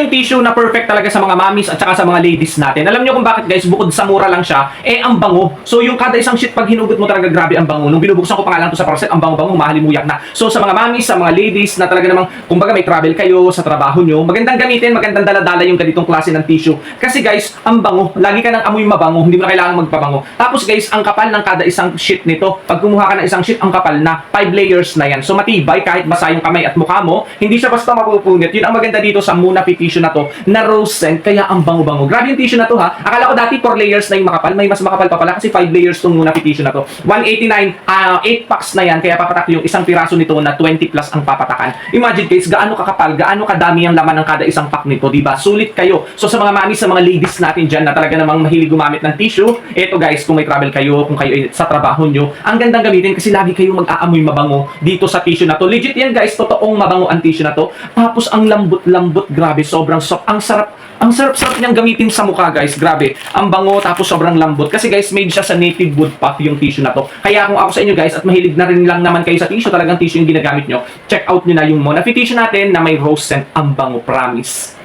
yung tissue na perfect talaga sa mga mommies at saka sa mga ladies natin. Alam nyo kung bakit guys, bukod sa mura lang siya, ang bango. So yung kada isang sheet pag hinugot mo talaga grabe ang bango. Nung binubuksan ko pa nga lang to sa parcel, ang bango-bango, mahalimuyak na. So sa mga mommies, sa mga ladies na talaga namang, kumbaga may travel kayo sa trabaho nyo, magandang gamitin, magandang daladala yung ganitong klase ng tissue. Kasi guys, ang bango. Lagi ka ng amoy mabango, hindi mo na kailangan magpabango. Tapos guys, ang kapal ng kada isang sheet nito, pag kumuha ka ng isang sheet, ang kapal na 5 layers na yan. So matibay kahit basa yung kamay at mukha mo, hindi siya basta mapupunit. Yun ang maganda dito sa Muna Fit tissue na to, na rose scent, kaya ang bango-bango. Grabe yung tissue na to ha. Akala ko dati 4 layers na yung makapal, may mas makapal pa pala kasi 5 layers tong Muna Fit tissue na to. 189, 8 packs na yan, kaya papatak yung isang piraso nito na 20 plus ang papatakan. Imagine guys, gaano kakapal, gaano kadami ang laman ng kada isang pack nito, diba? Sulit kayo. So sa mga mami, sa mga ladies natin dyan na talaga namang mahilig gumamit ng tissue, eto guys, kung may travel kayo, kung kayo sa trabaho nyo, ang gandang gamitin kasi lagi kayong mag-aamoy mabango dito sa tissue na to. Legit yan guys, totoong mabango ang tissue na to. Tapos ang lambot-lambot, grabe, sobrang soft. Ang sarap-sarap niyang gamitin sa mukha guys, grabe. Ang bango tapos sobrang lambot. Kasi guys, made siya sa native wood puff yung tissue na to. Kaya kung ako sa inyo guys, at mahilig na rin lang naman kayo sa tissue, talagang tissue yung ginagamit nyo, check out nyo na yung Mona Fit tissue natin na may rose scent, ang bango, promise.